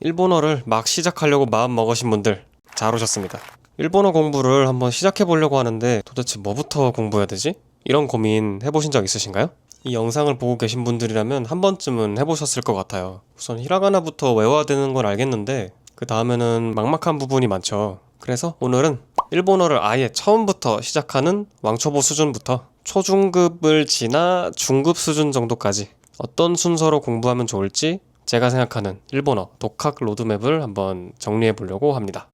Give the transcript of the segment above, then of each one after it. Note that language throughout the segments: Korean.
일본어를 막 시작하려고 마음 먹으신 분들 잘 오셨습니다. 일본어 공부를 한번 시작해 보려고 하는데 도대체 뭐부터 공부해야 되지? 이런 고민 해보신 적 있으신가요? 이 영상을 보고 계신 분들이라면 한 번쯤은 해보셨을 것 같아요. 우선 히라가나부터 외워야 되는 건 알겠는데 그 다음에는 막막한 부분이 많죠. 그래서 오늘은 일본어를 아예 처음부터 시작하는 왕초보 수준부터 초중급을 지나 중급 수준 정도까지 어떤 순서로 공부하면 좋을지 제가 생각하는 일본어 독학 로드맵을 한번 정리해 보려고 합니다.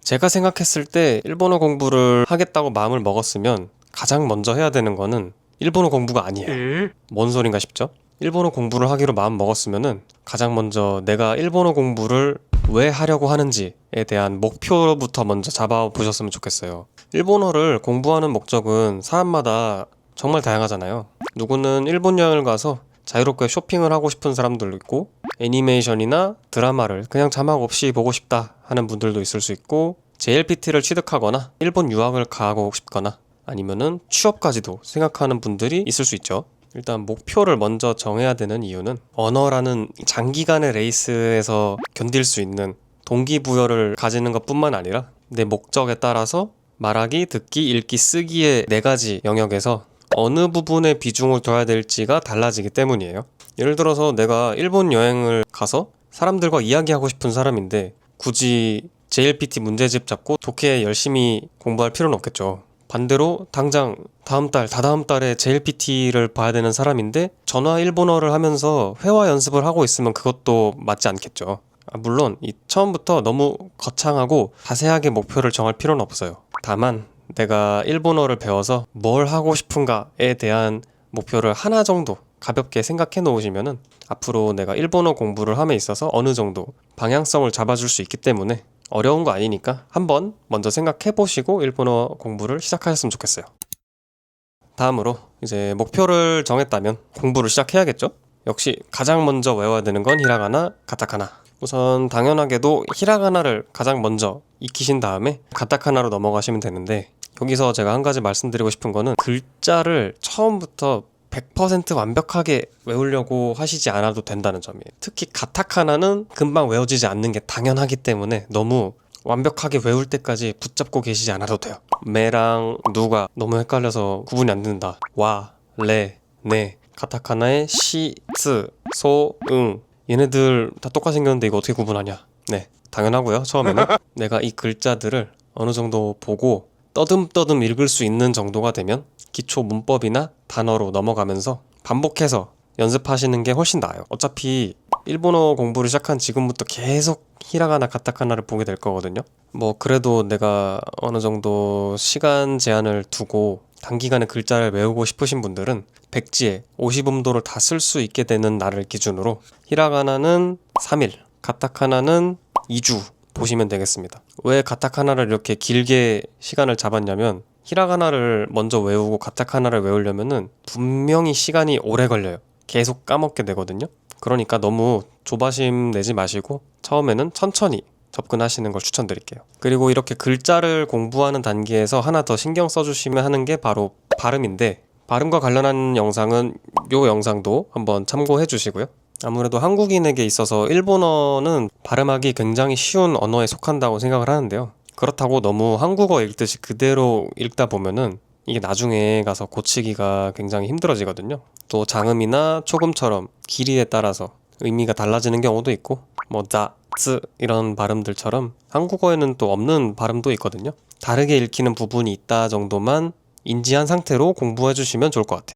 제가 생각했을 때 일본어 공부를 하겠다고 마음을 먹었으면 가장 먼저 해야 되는 거는 일본어 공부가 아니에요. 뭔 소린가 싶죠? 일본어 공부를 하기로 마음 먹었으면은 가장 먼저 내가 일본어 공부를 왜 하려고 하는지에 대한 목표부터 먼저 잡아보셨으면 좋겠어요. 일본어를 공부하는 목적은 사람마다 정말 다양하잖아요. 누구는 일본 여행을 가서 자유롭게 쇼핑을 하고 싶은 사람들도 있고, 애니메이션이나 드라마를 그냥 자막 없이 보고 싶다 하는 분들도 있을 수 있고, JLPT를 취득하거나 일본 유학을 가고 싶거나 아니면은 취업까지도 생각하는 분들이 있을 수 있죠. 일단 목표를 먼저 정해야 되는 이유는 언어라는 장기간의 레이스에서 견딜 수 있는 동기부여를 가지는 것뿐만 아니라 내 목적에 따라서 말하기, 듣기, 읽기, 쓰기의 4가지 영역에서 어느 부분에 비중을 둬야 될지가 달라지기 때문이에요. 예를 들어서 내가 일본 여행을 가서 사람들과 이야기하고 싶은 사람인데 굳이 JLPT 문제집 잡고 독해 열심히 공부할 필요는 없겠죠. 반대로 당장 다음 달, 다다음 달에 JLPT를 봐야 되는 사람인데 전화 일본어를 하면서 회화 연습을 하고 있으면 그것도 맞지 않겠죠. 물론 처음부터 너무 거창하고 자세하게 목표를 정할 필요는 없어요. 다만 내가 일본어를 배워서 뭘 하고 싶은가에 대한 목표를 하나 정도 가볍게 생각해 놓으시면은 앞으로 내가 일본어 공부를 함에 있어서 어느 정도 방향성을 잡아줄 수 있기 때문에 어려운 거 아니니까 한번 먼저 생각해 보시고 일본어 공부를 시작하셨으면 좋겠어요. 다음으로 이제 목표를 정했다면 공부를 시작해야겠죠? 역시 가장 먼저 외워야 되는 건 히라가나, 가타카나. 우선 당연하게도 히라가나를 가장 먼저 익히신 다음에 가타카나로 넘어가시면 되는데, 여기서 제가 한 가지 말씀드리고 싶은 거는 글자를 처음부터 100% 완벽하게 외우려고 하시지 않아도 된다는 점이에요. 특히 가타카나는 금방 외워지지 않는 게 당연하기 때문에 너무 완벽하게 외울 때까지 붙잡고 계시지 않아도 돼요. 매랑 누가 너무 헷갈려서 구분이 안 된다. 와, 레, 네. 가타카나의 시, 츠, 소, 응. 얘네들 다 똑같이 생겼는데 이거 어떻게 구분하냐? 네, 당연하고요. 처음에는 내가 이 글자들을 어느 정도 보고 떠듬떠듬 읽을 수 있는 정도가 되면 기초 문법이나 단어로 넘어가면서 반복해서 연습하시는 게 훨씬 나아요. 어차피 일본어 공부를 시작한 지금부터 계속 히라가나 가타카나를 보게 될 거거든요. 그래도 내가 어느 정도 시간 제한을 두고 단기간에 글자를 외우고 싶으신 분들은 백지에 50음도를 다 쓸 수 있게 되는 날을 기준으로 히라가나는 3일, 가타카나는 2주 보시면 되겠습니다. 왜 가타카나를 이렇게 길게 시간을 잡았냐면 히라가나를 먼저 외우고 가타카나를 외우려면은 분명히 시간이 오래 걸려요. 계속 까먹게 되거든요. 그러니까 너무 조바심 내지 마시고 처음에는 천천히 접근하시는 걸 추천드릴게요. 그리고 이렇게 글자를 공부하는 단계에서 하나 더 신경 써주시면 하는 게 바로 발음인데, 발음과 관련한 영상은 요 영상도 한번 참고해 주시고요. 아무래도 한국인에게 있어서 일본어는 발음하기 굉장히 쉬운 언어에 속한다고 생각을 하는데요. 그렇다고 너무 한국어 읽듯이 그대로 읽다 보면은 이게 나중에 가서 고치기가 굉장히 힘들어지거든요. 또 장음이나 초음처럼 길이에 따라서 의미가 달라지는 경우도 있고, 자, 쯔 이런 발음들처럼 한국어에는 또 없는 발음도 있거든요. 다르게 읽히는 부분이 있다 정도만 인지한 상태로 공부해 주시면 좋을 것 같아요.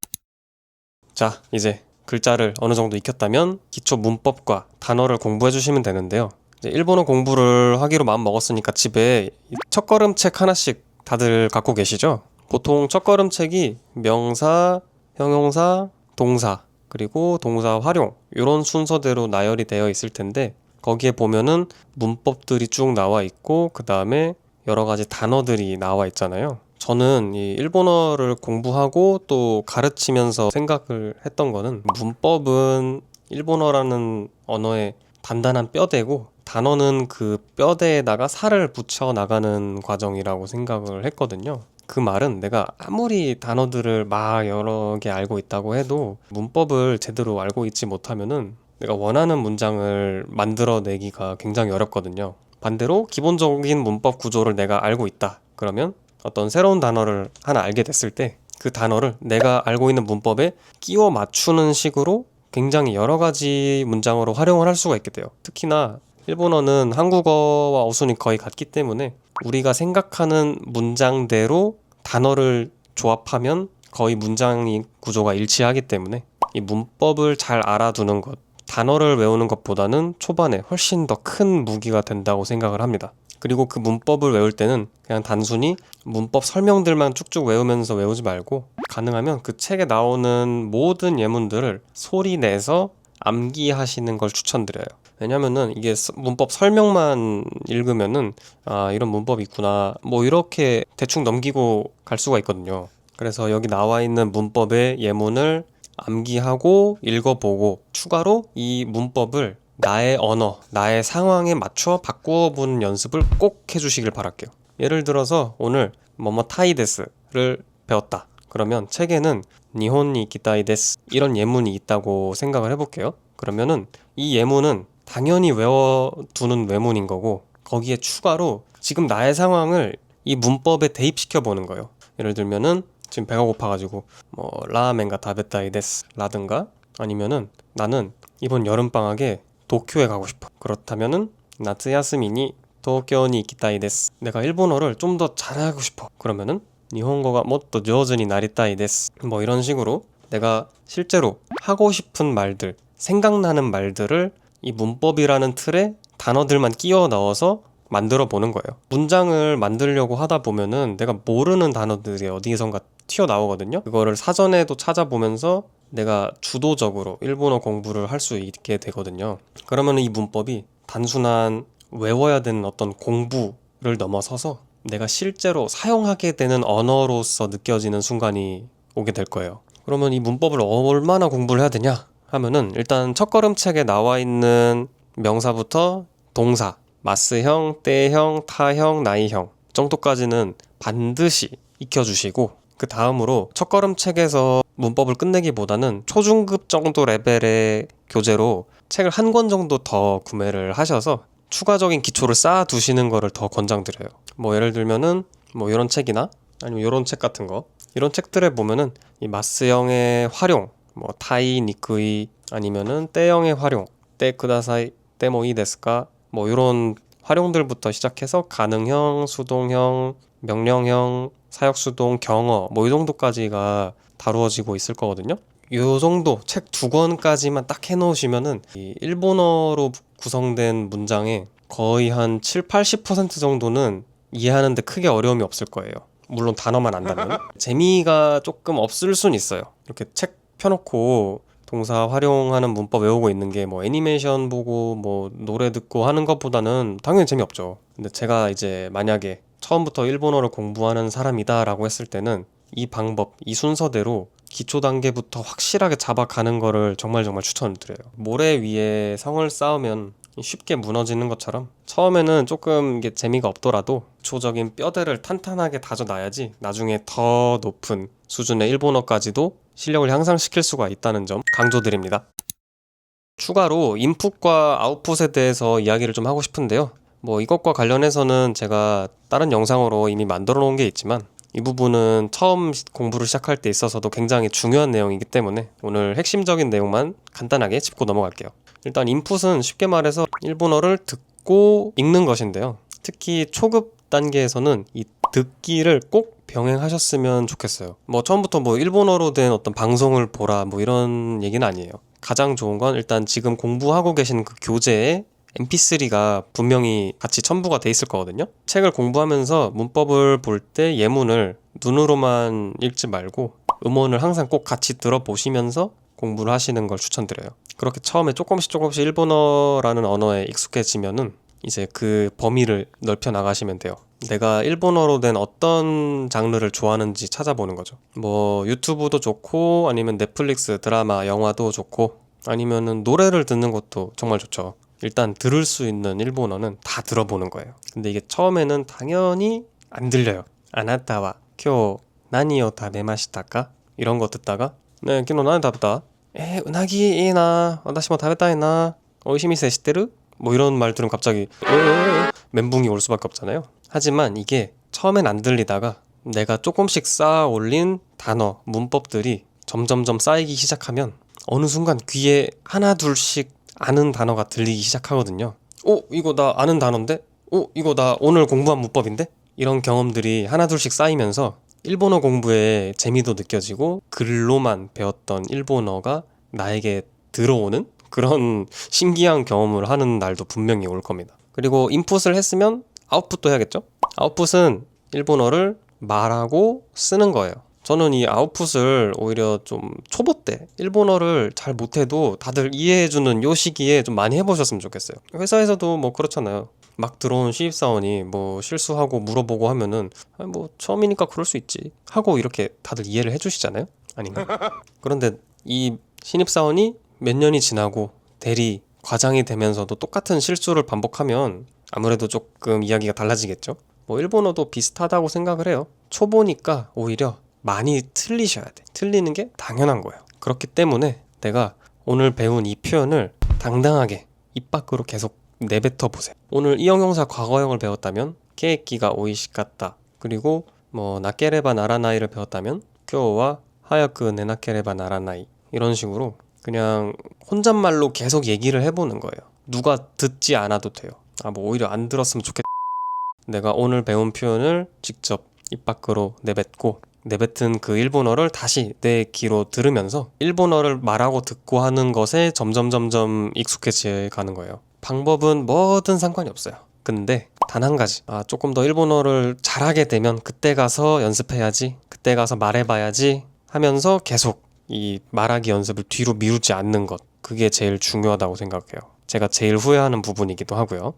자, 이제 글자를 어느 정도 익혔다면 기초 문법과 단어를 공부해 주시면 되는데요. 이제 일본어 공부를 하기로 마음 먹었으니까 집에 첫걸음책 하나씩 다들 갖고 계시죠? 보통 첫걸음책이 명사, 형용사, 동사, 그리고 동사 활용 이런 순서대로 나열이 되어 있을 텐데, 거기에 보면은 문법들이 쭉 나와 있고 그 다음에 여러 가지 단어들이 나와 있잖아요. 저는 이 일본어를 공부하고 또 가르치면서 생각을 했던 거는, 문법은 일본어라는 언어의 단단한 뼈대고 단어는 그 뼈대에다가 살을 붙여 나가는 과정이라고 생각을 했거든요. 그 말은 내가 아무리 단어들을 막 여러 개 알고 있다고 해도 문법을 제대로 알고 있지 못하면은 내가 원하는 문장을 만들어내기가 굉장히 어렵거든요. 반대로 기본적인 문법 구조를 내가 알고 있다. 그러면 어떤 새로운 단어를 하나 알게 됐을 때 그 단어를 내가 알고 있는 문법에 끼워 맞추는 식으로 굉장히 여러 가지 문장으로 활용을 할 수가 있게 돼요. 특히나 일본어는 한국어와 어순이 거의 같기 때문에 우리가 생각하는 문장대로 단어를 조합하면 거의 문장이 구조가 일치하기 때문에 이 문법을 잘 알아두는 것, 단어를 외우는 것보다는 초반에 훨씬 더 큰 무기가 된다고 생각을 합니다. 그리고 그 문법을 외울 때는 그냥 단순히 문법 설명들만 쭉쭉 외우면서 외우지 말고 가능하면 그 책에 나오는 모든 예문들을 소리 내서 암기하시는 걸 추천드려요. 왜냐면은 이게 문법 설명만 읽으면은 아, 이런 문법이 있구나. 뭐 이렇게 대충 넘기고 갈 수가 있거든요. 그래서 여기 나와 있는 문법의 예문을 암기하고 읽어보고 추가로 이 문법을 나의 언어, 나의 상황에 맞춰 바꾸어 보는 연습을 꼭 해주시길 바랄게요. 예를 들어서 오늘 뭐뭐 타이 데스를 배웠다. 그러면 책에는 니혼니 기타이 데스 이런 예문이 있다고 생각을 해볼게요. 그러면은 이 예문은 당연히 외워두는 외문인 거고 거기에 추가로 지금 나의 상황을 이 문법에 대입시켜 보는 거예요. 예를 들면은 지금 배가 고파가지고 뭐 라멘가 다베타이 데스 라든가 아니면은 나는 이번 여름방학에 도쿄에 가고 싶어. 그렇다면은 나츠야스미니 도쿄니 이키타이 데스. 내가 일본어를 좀 더 잘하고 싶어. 그러면은 일본어가 모토 조즈니 나리타이 데스. 뭐 이런 식으로 내가 실제로 하고 싶은 말들, 생각나는 말들을 이 문법이라는 틀에 단어들만 끼워 넣어서 만들어 보는 거예요. 문장을 만들려고 하다 보면은 내가 모르는 단어들이 어디선가 튀어나오거든요. 그거를 사전에도 찾아보면서 내가 주도적으로 일본어 공부를 할 수 있게 되거든요. 그러면 이 문법이 단순한 외워야 되는 어떤 공부를 넘어서서 내가 실제로 사용하게 되는 언어로서 느껴지는 순간이 오게 될 거예요. 그러면 이 문법을 얼마나 공부를 해야 되냐 하면은 일단 첫걸음책에 나와 있는 명사부터 동사, 마스형, 때형, 타형, 나이형 정도까지는 반드시 익혀주시고 그 다음으로 첫걸음책에서 문법을 끝내기보다는 초중급 정도 레벨의 교재로 책을 한 권 정도 더 구매를 하셔서 추가적인 기초를 쌓아 두시는 거를 더 권장드려요. 뭐 예를 들면은 뭐 이런 책이나 아니면 이런 책 같은 거 이런 책들에 보면은 이 마스형의 활용 뭐 타이 니크이 아니면은 때형의 활용 때 쿠다사이 때모이 데스까 뭐 이런 활용들부터 시작해서 가능형, 수동형, 명령형, 사역수동, 경어 뭐 이 정도까지가 다루어지고 있을 거거든요. 요 정도 책 두 권까지만 딱 해놓으시면은 이 일본어로 구성된 문장의 거의 한 7, 80% 정도는 이해하는데 크게 어려움이 없을 거예요. 물론 단어만 안다면 재미가 조금 없을 순 있어요. 이렇게 책 펴놓고 동사 활용하는 문법 외우고 있는 게 뭐 애니메이션 보고 뭐 노래 듣고 하는 것보다는 당연히 재미없죠. 근데 제가 이제 만약에 처음부터 일본어를 공부하는 사람이다라고 했을 때는 이 방법, 이 순서대로 기초 단계부터 확실하게 잡아가는 거를 정말 추천을 드려요. 모래 위에 성을 쌓으면 쉽게 무너지는 것처럼 처음에는 조금 이게 재미가 없더라도 기초적인 뼈대를 탄탄하게 다져놔야지 나중에 더 높은 수준의 일본어까지도 실력을 향상시킬 수가 있다는 점 강조드립니다. 추가로 인풋과 아웃풋에 대해서 이야기를 좀 하고 싶은데요. 뭐 이것과 관련해서는 제가 다른 영상으로 이미 만들어 놓은 게 있지만 이 부분은 처음 공부를 시작할 때 있어서도 굉장히 중요한 내용이기 때문에 오늘 핵심적인 내용만 간단하게 짚고 넘어갈게요. 일단 인풋은 쉽게 말해서 일본어를 듣고 읽는 것인데요. 특히 초급 단계에서는 이 듣기를 꼭 병행하셨으면 좋겠어요. 뭐 처음부터 뭐 일본어로 된 어떤 방송을 보라 뭐 이런 얘기는 아니에요. 가장 좋은 건 일단 지금 공부하고 계신 그 교재에 mp3가 분명히 같이 첨부가 돼 있을 거거든요. 책을 공부하면서 문법을 볼 때 예문을 눈으로만 읽지 말고 음원을 항상 꼭 같이 들어보시면서 공부를 하시는 걸 추천드려요. 그렇게 처음에 조금씩 일본어라는 언어에 익숙해지면은 이제 그 범위를 넓혀 나가시면 돼요. 내가 일본어로 된 어떤 장르를 좋아하는지 찾아보는 거죠. 뭐 유튜브도 좋고 아니면 넷플릭스 드라마 영화도 좋고 아니면은 노래를 듣는 것도 정말 좋죠. 일단 들을 수 있는 일본어는 다 들어보는 거예요. 근데 이게 처음에는 당연히 안 들려요. 아나타와 쿄 나니오 타베마시타까? 이런 거 듣다가 네, 키노 나니 다부다 うなぎいいな、私も食べたいな, 오이시미세 시테르? 뭐 이런 말들은 갑자기 멘붕이 올 수밖에 없잖아요. 하지만 이게 처음엔 안 들리다가 내가 조금씩 쌓아 올린 단어, 문법들이 점점점 쌓이기 시작하면 어느 순간 귀에 하나 둘씩 아는 단어가 들리기 시작하거든요. 이거 나 아는 단어인데? 이거 나 오늘 공부한 문법인데? 이런 경험들이 하나 둘씩 쌓이면서 일본어 공부에 재미도 느껴지고 글로만 배웠던 일본어가 나에게 들어오는 그런 신기한 경험을 하는 날도 분명히 올 겁니다. 그리고 인풋을 했으면 아웃풋도 해야겠죠? 아웃풋은 일본어를 말하고 쓰는 거예요. 저는 이 아웃풋을 오히려 좀 초보 때 일본어를 잘 못해도 다들 이해해주는 요 시기에 좀 많이 해보셨으면 좋겠어요. 회사에서도 뭐 그렇잖아요. 막 들어온 신입사원이 뭐 실수하고 물어보고 하면은 뭐 처음이니까 그럴 수 있지 하고 이렇게 다들 이해를 해주시잖아요? 아닌가? 그런데 이 신입사원이 몇 년이 지나고 대리, 과장이 되면서도 똑같은 실수를 반복하면 아무래도 조금 이야기가 달라지겠죠? 뭐 일본어도 비슷하다고 생각을 해요. 초보니까 오히려 많이 틀리셔야 돼. 틀리는 게 당연한 거예요. 그렇기 때문에 내가 오늘 배운 이 표현을 당당하게 입 밖으로 계속 내뱉어 보세요. 오늘 이 형용사 과거형을 배웠다면 케이키가 오이시카타, 그리고 뭐 나케레바 나라나이를 배웠다면 교와 하야쿠 네나케레바 나라나이, 이런 식으로 그냥 혼잣말로 계속 얘기를 해보는 거예요. 누가 듣지 않아도 돼요. 뭐 오히려 안 들었으면 좋겠다. 내가 오늘 배운 표현을 직접 입 밖으로 내뱉은 그 일본어를 다시 내 귀로 들으면서 일본어를 말하고 듣고 하는 것에 점점 익숙해져 가는 거예요. 방법은 뭐든 상관이 없어요. 근데 단 한 가지, 조금 더 일본어를 잘하게 되면 그때 가서 연습해야지, 그때 가서 말해봐야지 하면서 계속 이 말하기 연습을 뒤로 미루지 않는 것, 그게 제일 중요하다고 생각해요. 제가 제일 후회하는 부분이기도 하고요.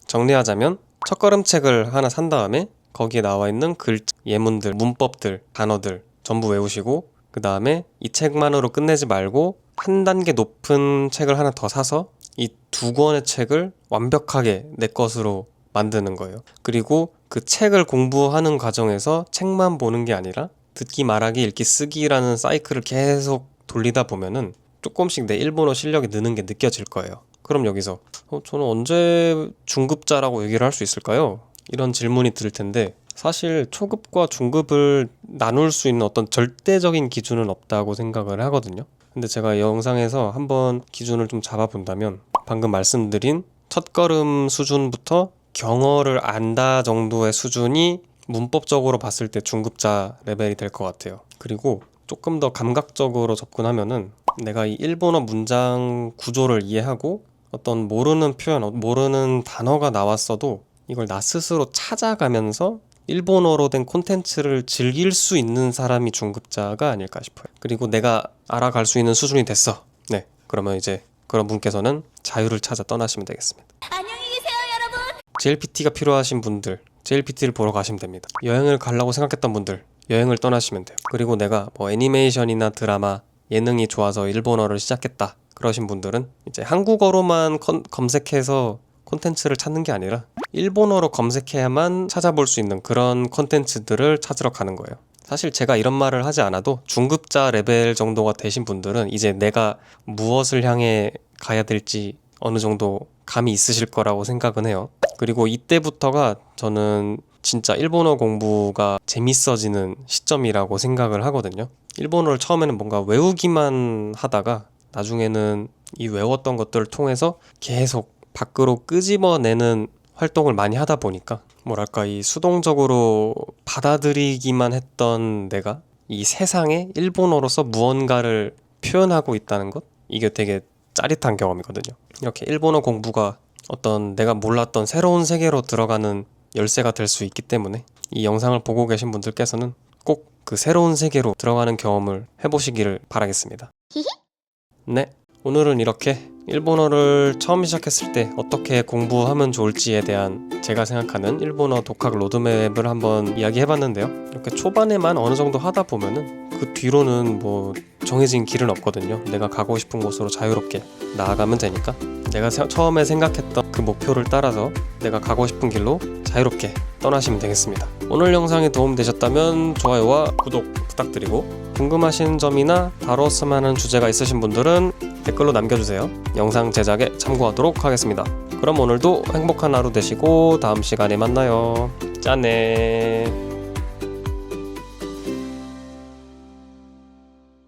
정리하자면 첫걸음책을 하나 산 다음에 거기에 나와 있는 글, 예문들, 문법들, 단어들 전부 외우시고, 그 다음에 이 책만으로 끝내지 말고 한 단계 높은 책을 하나 더 사서 이 2권의 책을 완벽하게 내 것으로 만드는 거예요. 그리고 그 책을 공부하는 과정에서 책만 보는 게 아니라 듣기, 말하기, 읽기, 쓰기라는 사이클을 계속 돌리다 보면은 조금씩 내 일본어 실력이 느는 게 느껴질 거예요. 그럼 여기서 저는 언제 중급자라고 얘기를 할 수 있을까요? 이런 질문이 들 텐데, 사실 초급과 중급을 나눌 수 있는 어떤 절대적인 기준은 없다고 생각을 하거든요. 근데 제가 영상에서 한번 기준을 좀 잡아본다면 방금 말씀드린 첫걸음 수준부터 경어를 안다 정도의 수준이 문법적으로 봤을 때 중급자 레벨이 될 것 같아요. 그리고 조금 더 감각적으로 접근하면은 내가 이 일본어 문장 구조를 이해하고 어떤 모르는 표현, 모르는 단어가 나왔어도 이걸 나 스스로 찾아가면서 일본어로 된 콘텐츠를 즐길 수 있는 사람이 중급자가 아닐까 싶어요. 그리고 내가 알아갈 수 있는 수준이 됐어. 네, 그러면 이제 그런 분께서는 자유를 찾아 떠나시면 되겠습니다. 안녕히 계세요, 여러분. JLPT가 필요하신 분들, JLPT를 보러 가시면 됩니다. 여행을 가려고 생각했던 분들, 여행을 떠나시면 돼요. 그리고 내가 뭐 애니메이션이나 드라마, 예능이 좋아서 일본어를 시작했다, 그러신 분들은 이제 한국어로만 검색해서 콘텐츠를 찾는 게 아니라 일본어로 검색해야만 찾아볼 수 있는 그런 콘텐츠들을 찾으러 가는 거예요. 사실 제가 이런 말을 하지 않아도 중급자 레벨 정도가 되신 분들은 이제 내가 무엇을 향해 가야 될지 어느 정도 감이 있으실 거라고 생각은 해요. 그리고 이때부터가 저는 진짜 일본어 공부가 재밌어지는 시점이라고 생각을 하거든요. 일본어를 처음에는 뭔가 외우기만 하다가 나중에는 이 외웠던 것들을 통해서 계속 밖으로 끄집어내는 활동을 많이 하다 보니까 뭐랄까, 이 수동적으로 받아들이기만 했던 내가 이 세상에 일본어로서 무언가를 표현하고 있다는 것, 이게 되게 짜릿한 경험이거든요. 이렇게 일본어 공부가 어떤 내가 몰랐던 새로운 세계로 들어가는 열쇠가 될 수 있기 때문에 이 영상을 보고 계신 분들께서는 꼭 그 새로운 세계로 들어가는 경험을 해보시기를 바라겠습니다. 네, 오늘은 이렇게 일본어를 처음 시작했을 때 어떻게 공부하면 좋을지에 대한 제가 생각하는 일본어 독학 로드맵을 한번 이야기해봤는데요. 이렇게 초반에만 어느 정도 하다 보면은 그 뒤로는 뭐 정해진 길은 없거든요. 내가 가고 싶은 곳으로 자유롭게 나아가면 되니까 내가 처음에 생각했던 그 목표를 따라서 내가 가고 싶은 길로 자유롭게 떠나시면 되겠습니다. 오늘 영상이 도움되셨다면 좋아요와 구독 부탁드리고 궁금하신 점이나 다뤘으면 하는 주제가 있으신 분들은 댓글로 남겨주세요. 영상 제작에 참고하도록 하겠습니다. 그럼 오늘도 행복한 하루 되시고 다음 시간에 만나요. 짠해.